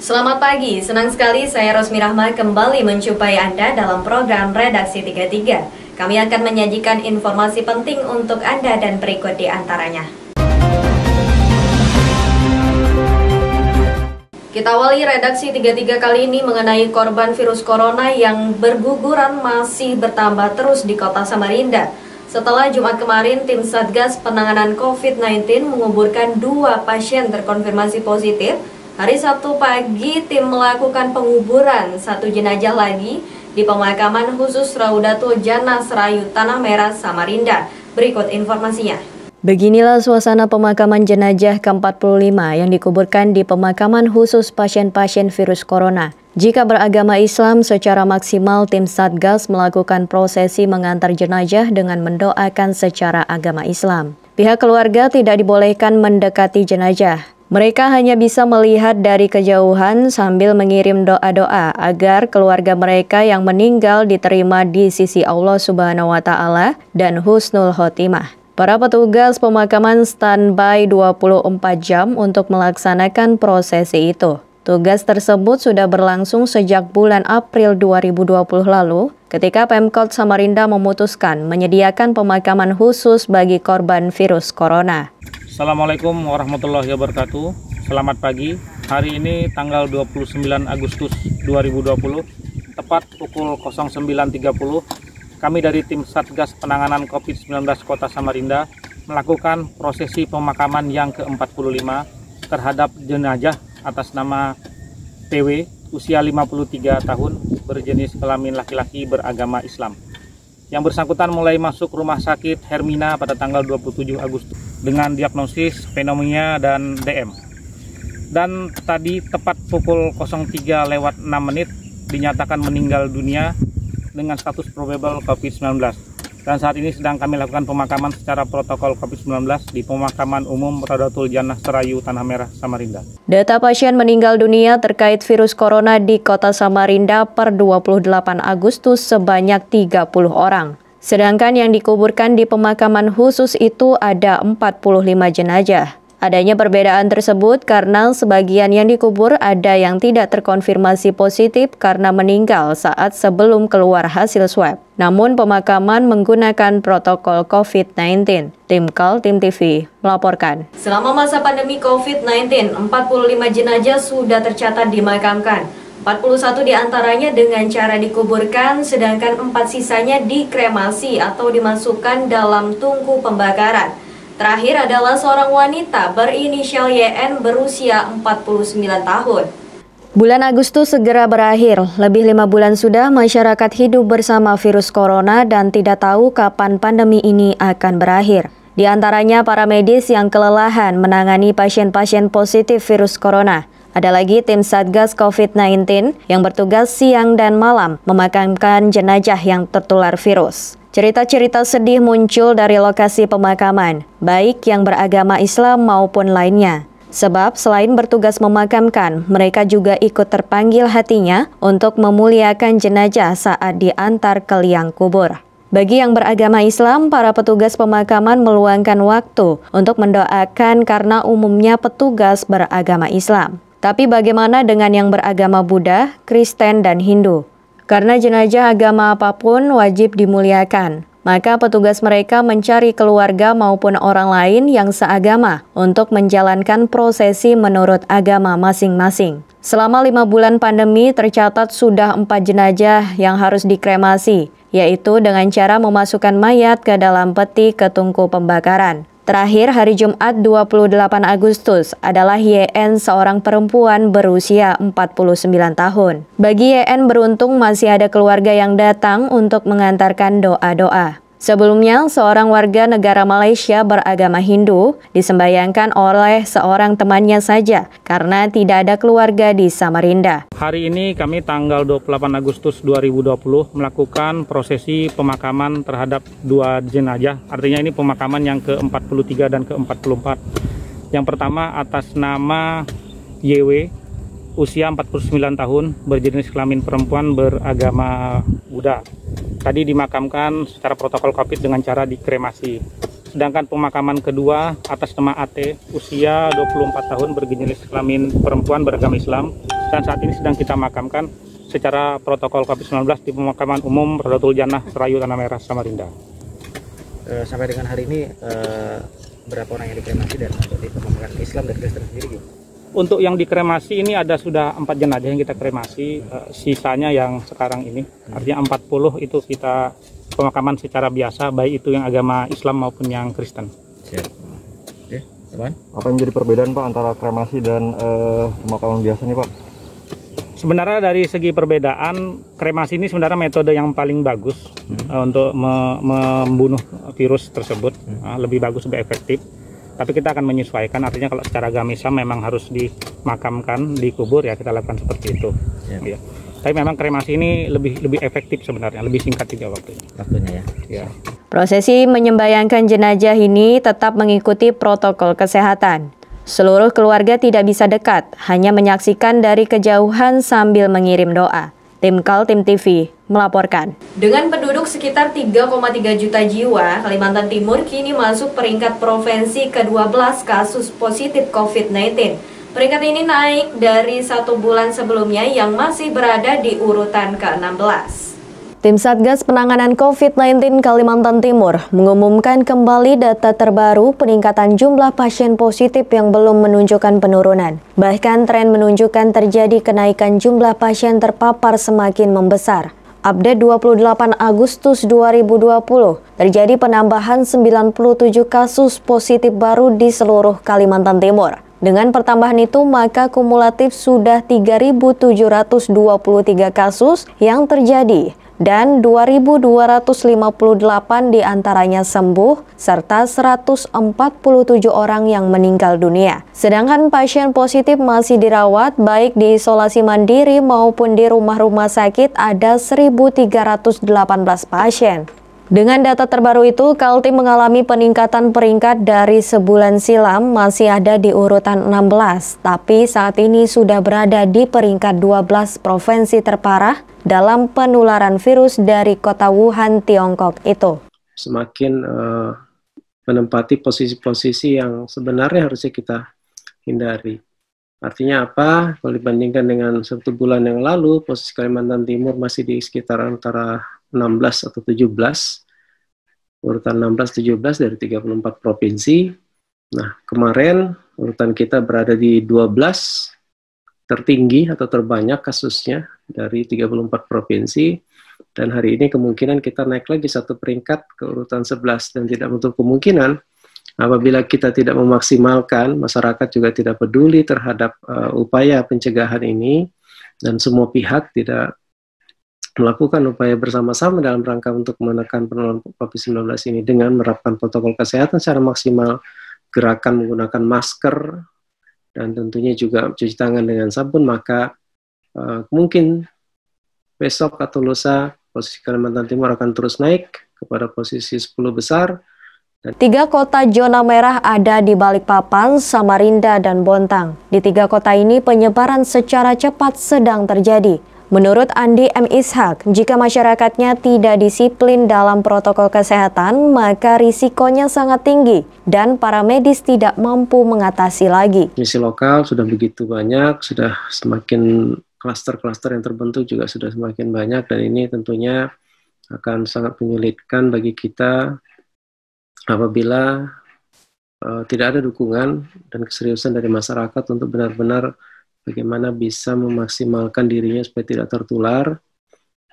Selamat pagi, senang sekali saya Rosmi Rahma kembali menjumpai Anda dalam program Redaksi 33. Kami akan menyajikan informasi penting untuk Anda dan berikut di antaranya. Kita awali Redaksi 33 kali ini mengenai korban virus corona yang berguguran masih bertambah terus di kota Samarinda. Setelah Jumat kemarin, tim Satgas Penanganan COVID-19 menguburkan 2 pasien terkonfirmasi positif. Hari Sabtu pagi, tim melakukan penguburan 1 jenazah lagi di pemakaman khusus Raudatul Jannah Serayu Tanah Merah, Samarinda. Berikut informasinya. Beginilah suasana pemakaman jenazah ke-45 yang dikuburkan di pemakaman khusus pasien-pasien virus corona. Jika beragama Islam, secara maksimal tim Satgas melakukan prosesi mengantar jenazah dengan mendoakan secara agama Islam. Pihak keluarga tidak dibolehkan mendekati jenazah. Mereka hanya bisa melihat dari kejauhan sambil mengirim doa-doa agar keluarga mereka yang meninggal diterima di sisi Allah Subhanahu wa Ta'ala dan husnul khotimah. Para petugas pemakaman standby 24 jam untuk melaksanakan prosesi itu. Tugas tersebut sudah berlangsung sejak bulan April 2020 lalu, ketika Pemkot Samarinda memutuskan menyediakan pemakaman khusus bagi korban virus corona. Assalamualaikum warahmatullahi wabarakatuh. Selamat pagi. Hari ini tanggal 29 Agustus 2020, tepat pukul 09.30, kami dari tim Satgas Penanganan COVID-19 Kota Samarinda melakukan prosesi pemakaman yang ke-45 terhadap jenazah atas nama PW, usia 53 tahun, berjenis kelamin laki-laki, beragama Islam. Yang bersangkutan mulai masuk rumah sakit Hermina pada tanggal 27 Agustus dengan diagnosis pneumonia dan DM. Dan tadi tepat pukul 03.06 dinyatakan meninggal dunia dengan status probable COVID-19. Dan saat ini sedang kami lakukan pemakaman secara protokol COVID-19 di Pemakaman Umum Raudatul Jannah Serayu Tanah Merah, Samarinda. Data pasien meninggal dunia terkait virus corona di kota Samarinda per 28 Agustus sebanyak 30 orang. Sedangkan yang dikuburkan di pemakaman khusus itu ada 45 jenazah. Adanya perbedaan tersebut karena sebagian yang dikubur ada yang tidak terkonfirmasi positif karena meninggal saat sebelum keluar hasil swab. Namun pemakaman menggunakan protokol COVID-19. Tim KAL, Tim TV melaporkan. Selama masa pandemi COVID-19, 45 jenazah sudah tercatat dimakamkan. 41 diantaranya dengan cara dikuburkan, sedangkan 4 sisanya dikremasi atau dimasukkan dalam tungku pembakaran. Terakhir adalah seorang wanita berinisial YN berusia 49 tahun. Bulan Agustus segera berakhir. Lebih 5 bulan sudah masyarakat hidup bersama virus corona dan tidak tahu kapan pandemi ini akan berakhir. Di antaranya para medis yang kelelahan menangani pasien-pasien positif virus corona. Ada lagi tim Satgas COVID-19 yang bertugas siang dan malam memakamkan jenazah yang tertular virus. Cerita-cerita sedih muncul dari lokasi pemakaman, baik yang beragama Islam maupun lainnya. Sebab selain bertugas memakamkan, mereka juga ikut terpanggil hatinya untuk memuliakan jenazah saat diantar ke liang kubur. Bagi yang beragama Islam, para petugas pemakaman meluangkan waktu untuk mendoakan karena umumnya petugas beragama Islam. Tapi bagaimana dengan yang beragama Buddha, Kristen, dan Hindu? Karena jenazah agama apapun wajib dimuliakan, maka petugas mereka mencari keluarga maupun orang lain yang seagama untuk menjalankan prosesi menurut agama masing-masing. Selama 5 bulan pandemi tercatat sudah 4 jenazah yang harus dikremasi, yaitu dengan cara memasukkan mayat ke dalam peti ke tungku pembakaran. Terakhir, hari Jumat 28 Agustus adalah YN, seorang perempuan berusia 49 tahun. Bagi YN beruntung masih ada keluarga yang datang untuk mengantarkan doa-doa. Sebelumnya, seorang warga negara Malaysia beragama Hindu disembayangkan oleh seorang temannya saja karena tidak ada keluarga di Samarinda. Hari ini kami tanggal 28 Agustus 2020 melakukan prosesi pemakaman terhadap 2 jenazah. Artinya ini pemakaman yang ke-43 dan ke-44. Yang pertama atas nama YW, usia 49 tahun, berjenis kelamin perempuan, beragama Buddha. Tadi dimakamkan secara protokol COVID dengan cara dikremasi. Sedangkan pemakaman kedua atas nama AT, usia 24 tahun, berjenis kelamin perempuan, beragama Islam, dan saat ini sedang kita makamkan secara protokol COVID-19 di pemakaman umum Rodotul Jannah Serayu Tanah Merah Samarinda. Sampai dengan hari ini berapa orang yang dikremasi dan untuk di pemakaman Islam dan Kristen sendiri? Untuk yang dikremasi ini ada sudah 4 jenazah yang kita kremasi, sisanya yang sekarang ini, artinya 40 itu kita pemakaman secara biasa, baik itu yang agama Islam maupun yang Kristen. Siap. Oke, teman. Apa yang menjadi perbedaan Pak antara kremasi dan pemakaman biasa nih Pak? Sebenarnya dari segi perbedaan, kremasi ini sebenarnya metode yang paling bagus untuk membunuh virus tersebut, lebih bagus, lebih efektif. Tapi kita akan menyesuaikan, artinya kalau secara agama Islam memang harus dimakamkan, dikubur, ya kita lakukan seperti itu. Ya. Tapi memang kremasi ini lebih efektif sebenarnya, lebih singkat juga waktunya ya. Prosesi menyembayangkan jenazah ini tetap mengikuti protokol kesehatan. Seluruh keluarga tidak bisa dekat, hanya menyaksikan dari kejauhan sambil mengirim doa. Tim Kaltim TV melaporkan. Dengan penduduk sekitar 3,3 juta jiwa, Kalimantan Timur kini masuk peringkat provinsi ke-12 kasus positif COVID-19. Peringkat ini naik dari 1 bulan sebelumnya yang masih berada di urutan ke-16. Tim Satgas Penanganan COVID-19 Kalimantan Timur mengumumkan kembali data terbaru peningkatan jumlah pasien positif yang belum menunjukkan penurunan. Bahkan tren menunjukkan terjadi kenaikan jumlah pasien terpapar semakin membesar. Update 28 Agustus 2020, terjadi penambahan 97 kasus positif baru di seluruh Kalimantan Timur. Dengan pertambahan itu, maka kumulatif sudah 3.723 kasus yang terjadi dan 2.258 diantaranya sembuh, serta 147 orang yang meninggal dunia. Sedangkan pasien positif masih dirawat baik di isolasi mandiri maupun di rumah-rumah sakit ada 1.318 pasien. Dengan data terbaru itu, Kaltim mengalami peningkatan peringkat dari sebulan silam masih ada di urutan 16, tapi saat ini sudah berada di peringkat 12 provinsi terparah dalam penularan virus dari kota Wuhan, Tiongkok itu. Semakin menempati posisi-posisi yang sebenarnya harusnya kita hindari. Artinya apa? Kalau dibandingkan dengan 1 bulan yang lalu, posisi Kalimantan Timur masih di sekitar antara 16 atau 17, urutan 16-17 dari 34 provinsi. Nah, kemarin urutan kita berada di 12 tertinggi atau terbanyak kasusnya dari 34 provinsi, dan hari ini kemungkinan kita naik lagi 1 peringkat ke urutan 11, dan tidak menutup kemungkinan apabila kita tidak memaksimalkan, masyarakat juga tidak peduli terhadap upaya pencegahan ini, dan semua pihak tidak melakukan upaya bersama-sama dalam rangka untuk menekan penularan COVID-19 ini dengan menerapkan protokol kesehatan secara maksimal, gerakan menggunakan masker, dan tentunya juga cuci tangan dengan sabun, maka mungkin besok atau lusa posisi Kalimantan Timur akan terus naik kepada posisi 10 besar. 3 kota zona merah ada di Balikpapan, Samarinda, dan Bontang. Di 3 kota ini penyebaran secara cepat sedang terjadi. Menurut Andi M. Ishak, jika masyarakatnya tidak disiplin dalam protokol kesehatan, maka risikonya sangat tinggi dan para medis tidak mampu mengatasi lagi. Misi lokal sudah begitu banyak, sudah semakin klaster-klaster yang terbentuk juga sudah semakin banyak, dan ini tentunya akan sangat menyulitkan bagi kita apabila tidak ada dukungan dan keseriusan dari masyarakat untuk benar-benar bagaimana bisa memaksimalkan dirinya supaya tidak tertular,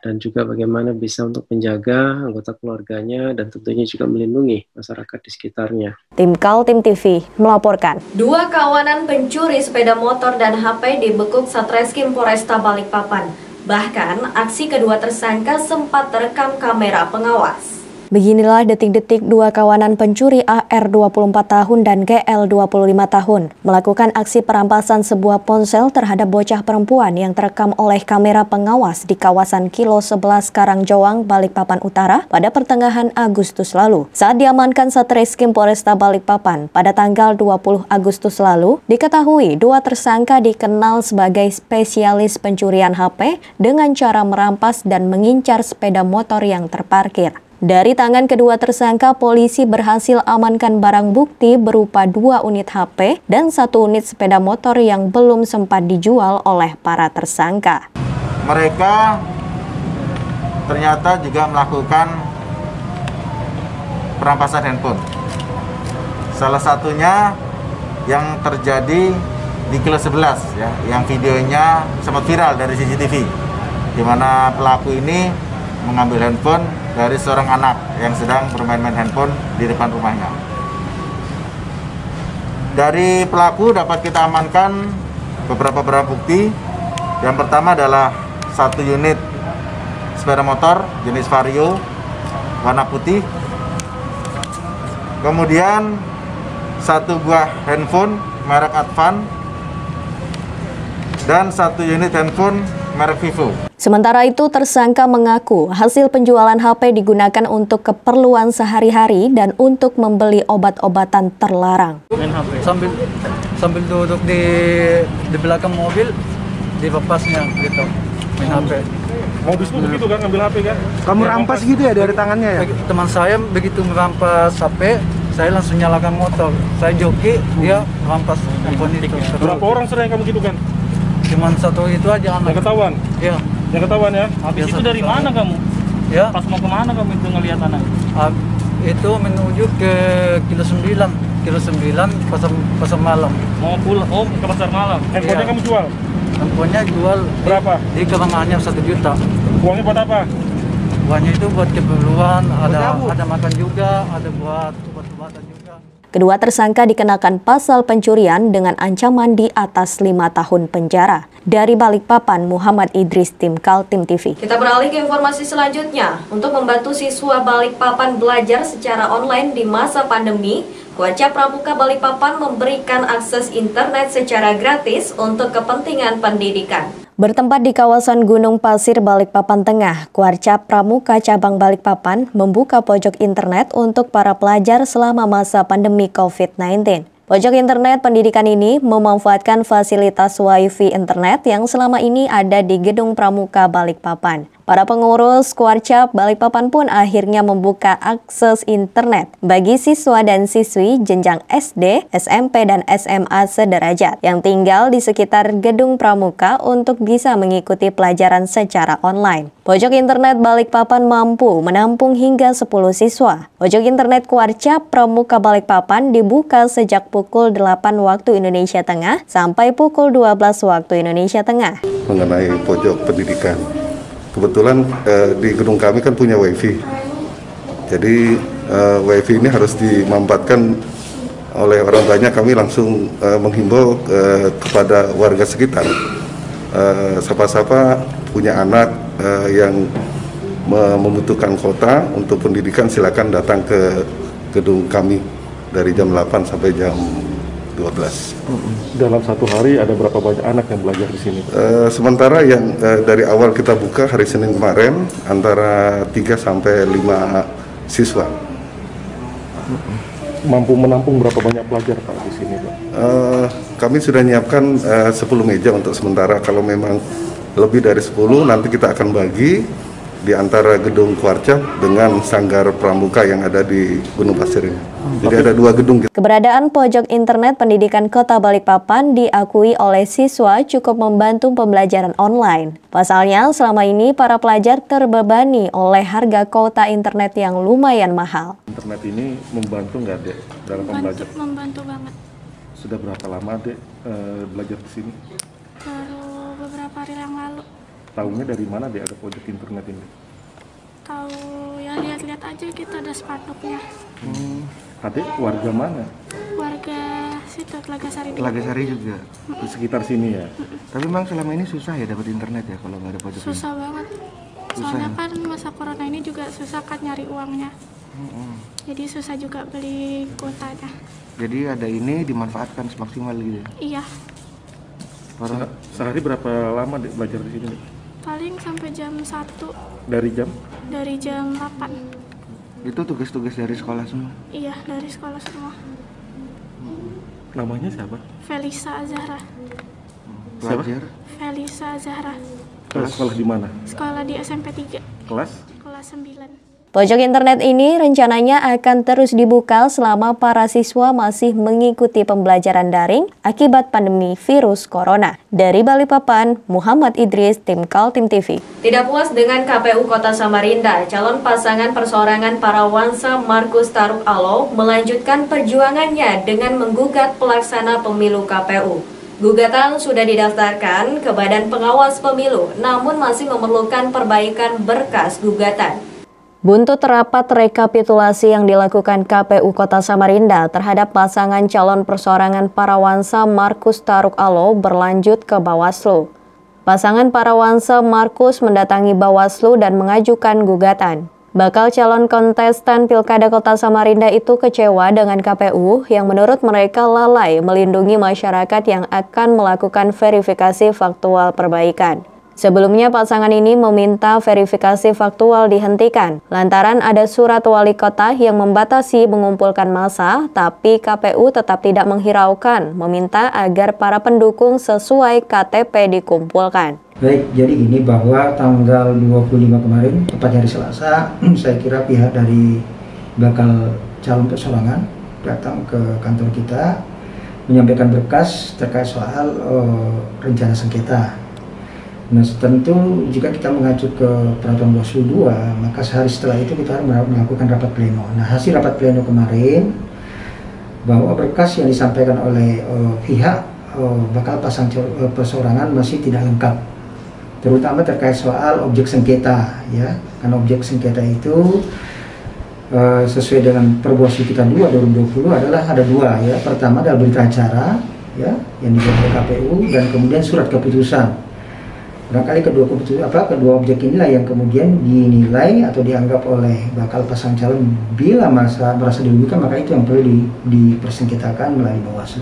dan juga bagaimana bisa untuk menjaga anggota keluarganya dan tentunya juga melindungi masyarakat di sekitarnya. Tim Kaltim TV melaporkan. 2 kawanan pencuri sepeda motor dan HP dibekuk Satreskrim Polresta Balikpapan. Bahkan, aksi kedua tersangka sempat terekam kamera pengawas. Beginilah detik-detik 2 kawanan pencuri AR 24 tahun dan GL 25 tahun melakukan aksi perampasan sebuah ponsel terhadap bocah perempuan yang terekam oleh kamera pengawas di kawasan Kilo 11 Karangjoang, Balikpapan Utara pada pertengahan Agustus lalu. Saat diamankan Satreskrim Polresta Balikpapan pada tanggal 20 Agustus lalu, diketahui 2 tersangka dikenal sebagai spesialis pencurian HP dengan cara merampas dan mengincar sepeda motor yang terparkir. Dari tangan kedua tersangka, polisi berhasil amankan barang bukti berupa 2 unit HP dan 1 unit sepeda motor yang belum sempat dijual oleh para tersangka. Mereka ternyata juga melakukan perampasan handphone. Salah satunya yang terjadi di Kilo 11 ya, yang videonya sempat viral dari CCTV, di mana pelaku ini mengambil handphone dari seorang anak yang sedang bermain-main handphone di depan rumahnya. Dari pelaku dapat kita amankan beberapa barang bukti. Yang pertama adalah 1 unit sepeda motor jenis Vario warna putih. Kemudian 1 buah handphone merek Advan dan 1 unit handphone merek Vivo. Sementara itu, tersangka mengaku hasil penjualan HP digunakan untuk keperluan sehari-hari dan untuk membeli obat-obatan terlarang. Sambil duduk di belakang mobil, di papasnya gitu, main HP. Modus tuh begitu kan, ngambil HP kan? Kamu rampas gitu ya dari tangannya ya? Teman saya begitu merampas HP, saya langsung nyalakan motor. Saya joki, dia rampas handphone itu. Berapa orang sering kamu gitu kan? Cuman 1 itu aja anak. Yang ketahuan? Iya. Yang ketahuan ya? Habis itu dari mana kamu? Ya. Pas mau kemana kamu itu ngelihat anak? Itu menuju ke Kilo 9. Kilo 9 pasar malam. Mau pulang, ke pasar malam. Handphonenya Iya. kamu jual? Handphonenya jual Berapa? Di kerangannya 1 juta. Uangnya buat apa? Uangnya itu buat keperluan, ada makan juga, ada buat obat-obatan juga. Kedua tersangka dikenakan pasal pencurian dengan ancaman di atas 5 tahun penjara. Dari Balikpapan, Muhammad Idris, tim Kaltim TV. Kita beralih ke informasi selanjutnya. Untuk membantu siswa Balikpapan belajar secara online di masa pandemi, Kuarca Pramuka Balikpapan memberikan akses internet secara gratis untuk kepentingan pendidikan. Bertempat di kawasan Gunung Pasir, Balikpapan Tengah, Kuarca Pramuka Cabang Balikpapan membuka pojok internet untuk para pelajar selama masa pandemi COVID-19. Pojok internet pendidikan ini memanfaatkan fasilitas Wi-Fi internet yang selama ini ada di Gedung Pramuka Balikpapan. Para pengurus Kuarca Balikpapan pun akhirnya membuka akses internet bagi siswa dan siswi jenjang SD, SMP, dan SMA sederajat yang tinggal di sekitar Gedung Pramuka untuk bisa mengikuti pelajaran secara online. Pojok internet Balikpapan mampu menampung hingga 10 siswa. Pojok internet Kuarca Pramuka Balikpapan dibuka sejak pukul 8 waktu Indonesia Tengah sampai pukul 12 waktu Indonesia Tengah. Mengenai pojok pendidikan, kebetulan di gedung kami kan punya WiFi. Jadi WiFi ini harus dimanfaatkan oleh orang banyak. Kami langsung menghimbau kepada warga sekitar. Siapa-siapa punya anak yang membutuhkan kuota untuk pendidikan, silakan datang ke gedung kami dari jam 8 sampai jam 12. Dalam satu hari ada berapa banyak anak yang belajar di sini? Sementara yang dari awal kita buka hari Senin kemarin antara 3 sampai 5 siswa. Mampu menampung berapa banyak pelajar Pak di sini Pak? Kami sudah menyiapkan 10 meja untuk sementara. Kalau memang lebih dari 10 nanti kita akan bagi di antara gedung Kuarca dengan Sanggar Pramuka yang ada di Gunung Pasir ini. Jadi ada 2 gedung. Keberadaan pojok internet pendidikan Kota Balikpapan diakui oleh siswa cukup membantu pembelajaran online. Pasalnya, selama ini para pelajar terbebani oleh harga kuota internet yang lumayan mahal. Internet ini membantu nggak Dek dalam pembelajaran? Membantu banget. Sudah berapa lama Dek belajar di sini? Baru beberapa hari yang lalu. Tahunya dari mana Dek ada pojok internet ini? Tahu ya, lihat-lihat aja gitu ada spanduknya. Adek warga mana? Warga situ Telagasari. Telagasari juga. Di sekitar sini ya. Tapi memang selama ini susah ya dapat internet ya kalau nggak ada pojok. Susah banget. Soalnya kan masa corona ini juga susah kan nyari uangnya. Jadi susah juga beli kuotanya. Jadi ada ini dimanfaatkan semaksimal gitu. Iya. Sehari berapa lama Dek belajar di sini? Paling sampai jam 1. Dari jam? Dari jam 8. Itu tugas-tugas dari sekolah semua? Iya, dari sekolah semua. Namanya siapa? Felisa Zahra. Pelajar? Felisa Zahra. Sekolah di mana? Sekolah di SMP 3. Kelas? Kelas 9. Pojok internet ini rencananya akan terus dibuka selama para siswa masih mengikuti pembelajaran daring akibat pandemi virus corona. Dari Balikpapan, Muhammad Idris, Tim Kaltim TV. Tidak puas dengan KPU Kota Samarinda, calon pasangan perseorangan Parawansa Markus Taruk Alo melanjutkan perjuangannya dengan menggugat pelaksana pemilu KPU. Gugatan sudah didaftarkan ke Badan Pengawas Pemilu, namun masih memerlukan perbaikan berkas gugatan. Buntut rapat rekapitulasi yang dilakukan KPU Kota Samarinda terhadap pasangan calon perseorangan Parawansa Markus Taruk Alo berlanjut ke Bawaslu. Pasangan Parawansa Markus mendatangi Bawaslu dan mengajukan gugatan. Bakal calon kontestan Pilkada Kota Samarinda itu kecewa dengan KPU yang menurut mereka lalai melindungi masyarakat yang akan melakukan verifikasi faktual perbaikan. Sebelumnya pasangan ini meminta verifikasi faktual dihentikan lantaran ada surat wali kota yang membatasi mengumpulkan massa, tapi KPU tetap tidak menghiraukan, meminta agar para pendukung sesuai KTP dikumpulkan. Baik, jadi ini bahwa tanggal 25 kemarin, tepatnya hari Selasa, saya kira pihak dari bakal calon perseorangan datang ke kantor kita menyampaikan berkas terkait soal rencana sengketa. Nah, tentu jika kita mengacu ke peraturan Bawaslu 2, maka sehari setelah itu kita harus melakukan rapat pleno. Nah, hasil rapat pleno kemarin bahwa berkas yang disampaikan oleh pihak bakal pasang perseorangan masih tidak lengkap, terutama terkait soal objek sengketa, ya. Karena objek sengketa itu sesuai dengan Perbawaslu kita 2 2020 adalah ada dua, ya. Pertama adalah berita acara, ya, yang dibuat oleh KPU, dan kemudian surat keputusan. Barangkali kedua objek inilah yang kemudian dinilai atau dianggap oleh bakal pasang calon bila merasa dirugikan, maka itu yang perlu dipersengketakan melalui Bawaslu.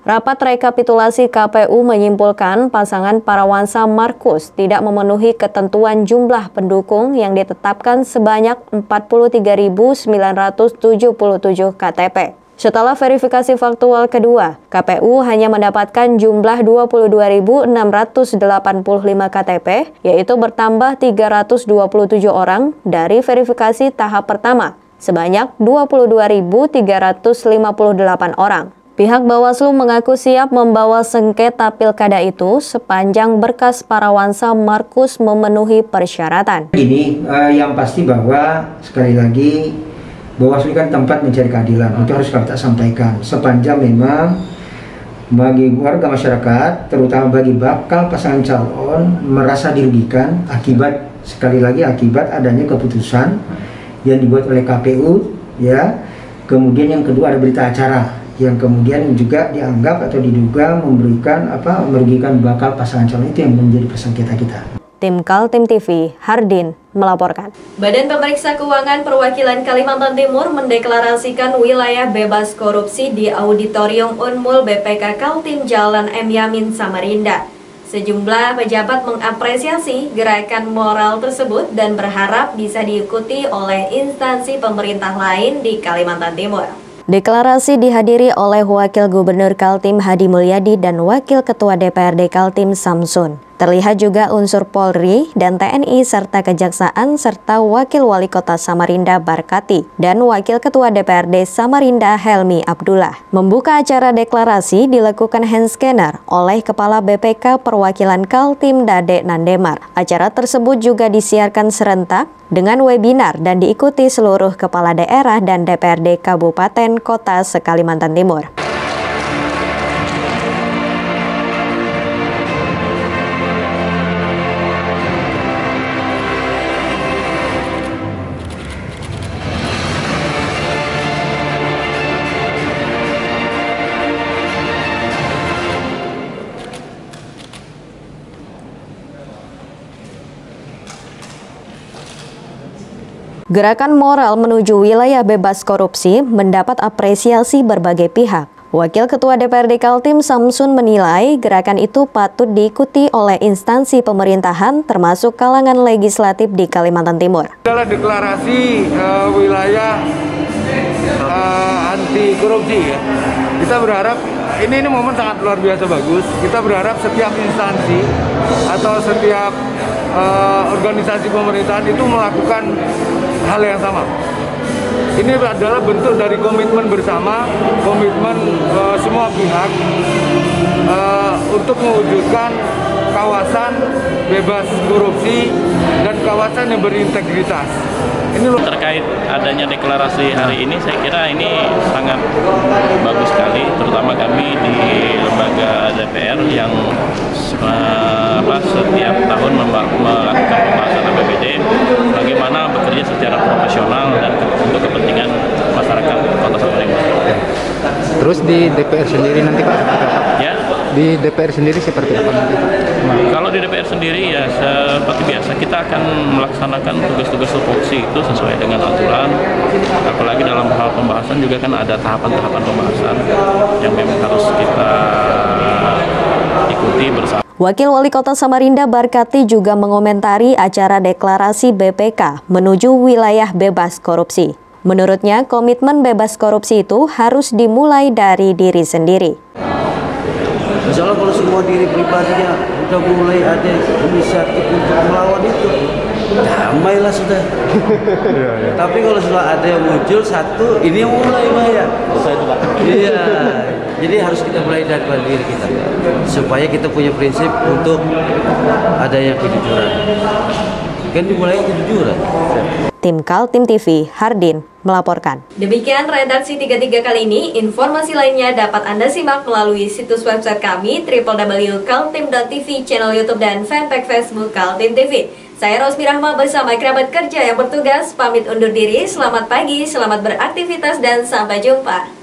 Rapat rekapitulasi KPU menyimpulkan pasangan Parawansa Markus tidak memenuhi ketentuan jumlah pendukung yang ditetapkan sebanyak 43.977 KTP. Setelah verifikasi faktual kedua, KPU hanya mendapatkan jumlah 22.685 KTP, yaitu bertambah 327 orang dari verifikasi tahap pertama, sebanyak 22.358 orang. Pihak Bawaslu mengaku siap membawa sengketa pilkada itu sepanjang berkas Parawansa Markus memenuhi persyaratan. Ini yang pasti bahwa sekali lagi Bawaslu kan tempat mencari keadilan, itu harus kita sampaikan. Sepanjang memang bagi warga masyarakat, terutama bagi bakal pasangan calon merasa dirugikan akibat, sekali lagi akibat adanya keputusan yang dibuat oleh KPU, ya. Kemudian yang kedua ada berita acara yang kemudian juga dianggap atau diduga merugikan bakal pasangan calon, itu yang menjadi persengketa kita. Tim Kaltim TV, Hardin melaporkan. Badan Pemeriksa Keuangan Perwakilan Kalimantan Timur mendeklarasikan wilayah bebas korupsi di Auditorium Unmul BPK Kaltim Jalan M. Yamin, Samarinda. Sejumlah pejabat mengapresiasi gerakan moral tersebut dan berharap bisa diikuti oleh instansi pemerintah lain di Kalimantan Timur. Deklarasi dihadiri oleh Wakil Gubernur Kaltim Hadi Mulyadi dan Wakil Ketua DPRD Kaltim Samsun. Terlihat juga unsur Polri dan TNI serta Kejaksaan serta Wakil Wali Kota Samarinda Barkati dan Wakil Ketua DPRD Samarinda Helmi Abdullah. Membuka acara deklarasi dilakukan hand scanner oleh Kepala BPK Perwakilan Kaltim Dade Nandemar. Acara tersebut juga disiarkan serentak dengan webinar dan diikuti seluruh kepala daerah dan DPRD Kabupaten Kota se-Kalimantan Timur. Gerakan moral menuju wilayah bebas korupsi mendapat apresiasi berbagai pihak. Wakil Ketua DPRD Kaltim Samsun menilai gerakan itu patut diikuti oleh instansi pemerintahan termasuk kalangan legislatif di Kalimantan Timur. Adalah deklarasi wilayah anti korupsi, ya. Kita berharap ini momen sangat luar biasa bagus. Kita berharap setiap instansi atau setiap organisasi pemerintahan itu melakukan hal yang sama. Ini adalah bentuk dari komitmen bersama, komitmen semua pihak untuk mewujudkan kawasan bebas korupsi dan kawasan yang berintegritas. Ini terkait adanya deklarasi hari ini, saya kira ini sangat bagus sekali, terutama kami di lembaga DPR yang setiap tahun melakukan pembahasan APBD, bagaimana bekerja secara profesional dan untuk kepentingan masyarakat Kota Samarinda. Terus di DPR sendiri nanti Pak? Ya. Di DPR sendiri seperti apa nanti? Kalau di DPR sendiri ya seperti biasa kita akan melaksanakan tugas-tugas tupoksi itu sesuai dengan aturan. Apalagi dalam hal pembahasan juga kan ada tahapan-tahapan pembahasan yang memang harus kita ikuti bersama. Wakil Wali Kota Samarinda Barkati juga mengomentari acara deklarasi BPK menuju wilayah bebas korupsi. Menurutnya, komitmen bebas korupsi itu harus dimulai dari diri sendiri. Misalnya kalau semua diri pribadinya udah mulai ada inisiatif untuk melawan itu, damailah sudah. Tapi kalau sudah ada yang muncul satu, ini yang mulai Maya. Iya. Jadi harus kita mulai dari diri kita, supaya kita punya prinsip untuk adanya kejujuran. Kan dimulai kejujuran. Tim Kaltim TV, Hardin melaporkan. Demikian redaksi 33 kali ini. Informasi lainnya dapat Anda simak melalui situs website kami www.kaltim.tv, channel YouTube dan fanpage Facebook Kaltim TV. Saya Rosmi Rahma bersama kerabat kerja yang bertugas pamit undur diri. Selamat pagi, selamat beraktivitas dan sampai jumpa.